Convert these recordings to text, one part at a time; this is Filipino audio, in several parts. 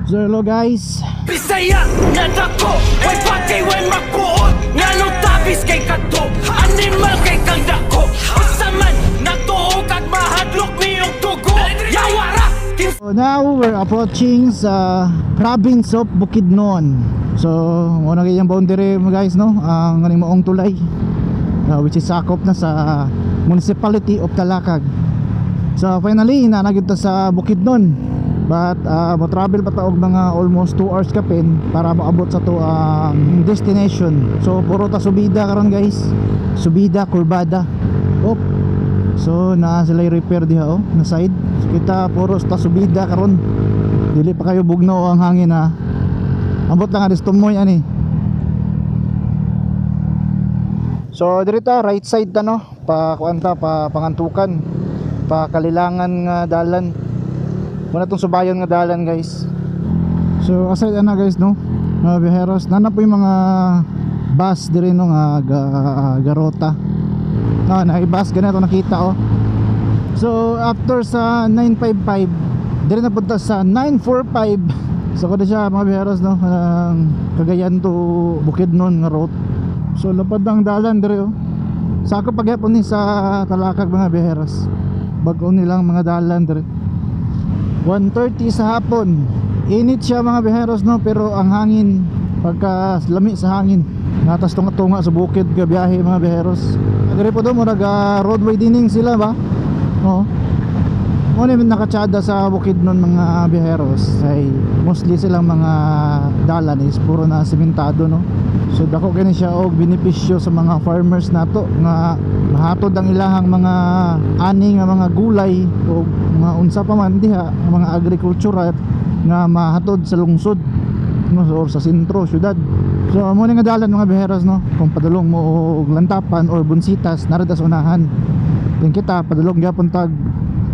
So hello guys. Bisaya nga dako, way pati way magbuot. Nga nung tabis kay kadto, animal kay kang dako. Usaman, natuo kag mahadlok niyong tugo. Yawara! So now we're approaching sa province of Bukidnon. So muna kayang boundary mo guys, no? Ang ganing moong tulay, which is sakop na sa municipality of Talakag. So finally nanagid ta sa Bukidnon. But mo travel pa taog mga almost 2 hours kapin para maabot sa to destination. So puro ta subida karon guys. Subida, kurbada. Op. So naa sila repair diha na side. So, kita puro ta subida karon. Dili pa kayo bugnaw ang hangin ha. Ambot lang adis tumoy ani. So dirita right side ta no, pa kuanta pa pangantukan, pa kalilangan nga dalan. Muna itong subayon nga dalan guys. So aside na guys no, mga biheros, nana po yung mga bus dire no nga garota. No, naibus ganito nakita oh. So after sa 955 dire na punta sa 945. So kada siya mga biheros no, Cagayan to Bukidnon nga route. So lapad ang dalan dire oh. Sako pagyapon ni sa Talakag mga biheros. Bag-o nilang mga dalan dire. 1:30 sa hapon. Init siya mga biheros no, pero ang hangin pagka lami sa hangin. Natas tunga sa bukid ka biyahe mga biheros. Agre po do murag roadway dining sila ba? Oo. Mo ni nakatsada sa Bukidnon mga biheros. Ay mostly silang mga dalan is puro na sementado no. So dako gani siya og benepisyo sa mga farmers nato nga mahatod ang ilahang mga ani nga mga gulay o mga unsa pa man diha, mga agriculture nga mahatod sa lungsod no, or sa sentro, syudad. So mo ni nga dalan mga biheros no, kung padulong mo og Lantapan or Bunsitas narada sa unahan. Then kita padulong gyapon tag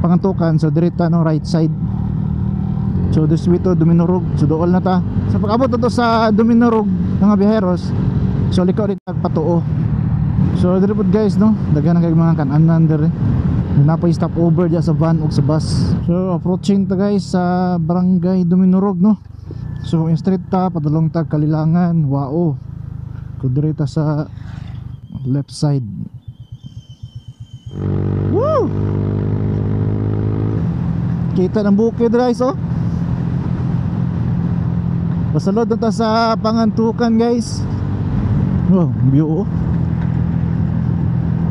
Pangantukan, so direta no right side. So this way to Duminorog, so dool na ta. Sa pag-abot to sa Duminorog mga biheros, so liko rin patuo. So dire pud guys no, daghan kay mga kan-anan dire. Napoy stop over dia sa van ug sa bus. So approaching ta guys sa barangay Duminorog no. So in street ta padulong ta Kalilangan, Wao. Kudireta sa left side. Woo! Kita ng bukid guys oh. Pasalod na ta sa Pangantukan guys. Oh, view oh.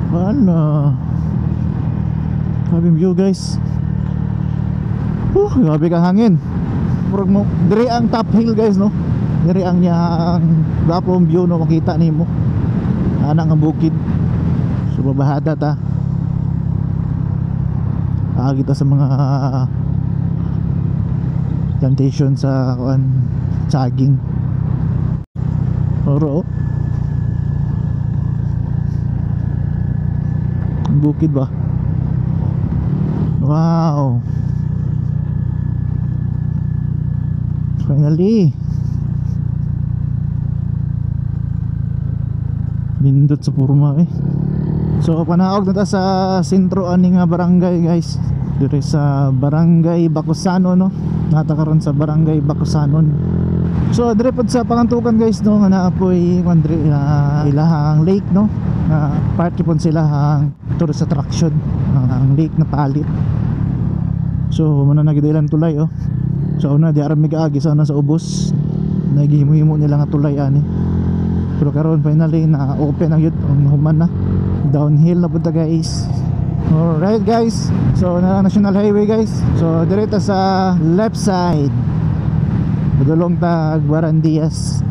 Ano, grabe view guys. Grabe ka hangin. Murag mo dire ang top hill guys no. Dire ang yang gapong view no, makita nimo. Ana nga bukid. So babahada ta. Kita sa mga plantation sa saging. Oro bukid ba? Wow, finally nindot sa purma eh. So panaog na ta sa sentro ani nga barangay guys. Dire sa Barangay Bakusanon no. Nata karon sa Barangay Bakusanon. So dire pod sa Pangantukan guys no, nga naapoy kundre ilahang lake no. Party pon sila ang tourist attraction, ang lake na palit. So muna nagidilan tulay oh. So una di aram migaagi sa sa ubos. Nagihimo-himo nila nga tulay ani. Pero karon finally na open ang yun, human na. Downhill na punta guys. Alright guys, so na National Highway guys. So direta sa left side padulong tag Barandias.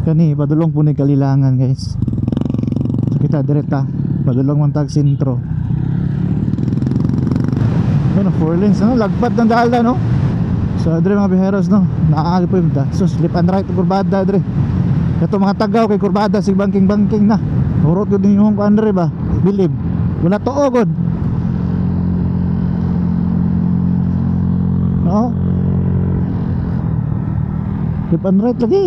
Kani padulong po ni Kalilangan guys. So kita direta padulong man tag sentro. Ano 4 lanes no, lagpad ng dalan no. So dire mga biheros no, naaagi po yung da. So slip and right kurbada dire. Kato mga tagaw kay kurbada sig banking na. Urot yun yung kuandre ba? Believe wala to ogod no, left and right lagi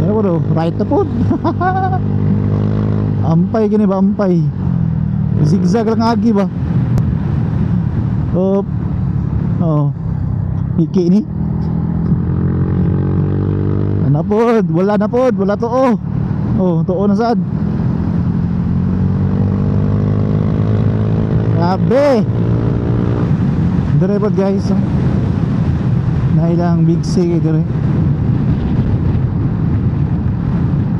ayaw do right na po. Ampay gini ba, ampay zigzag lang agi ba. Oo. Iki ni. Ano pod? Wala na pod. Wala to oh. Oh, tuo na sad. Grabe. Dire pod guys. Oh. Nailang big sig dire.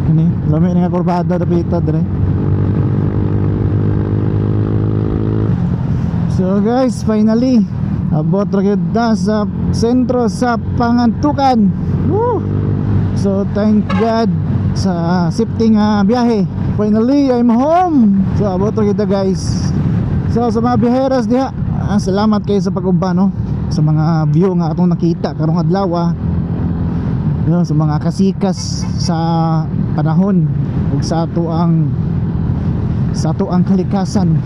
Ini, lami nga kurbada dapita dire. So guys, finally abot ra gyud na sa sentro sa Pangantukan. Woo! So thank God sa safety nga biyahe. Finally I'm home. So abot ra gyud na guys. So sa mga biyaheras diha, salamat kayo sa pag-uban no. Sa mga view nga atong nakita karong adlaw. No, sa mga kasikas sa panahon ug sa ato ang kalikasan.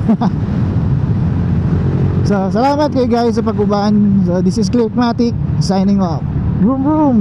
So salamat kayo guys sa pag-uban. So this is Clickmatic signing off. Vroom vroom.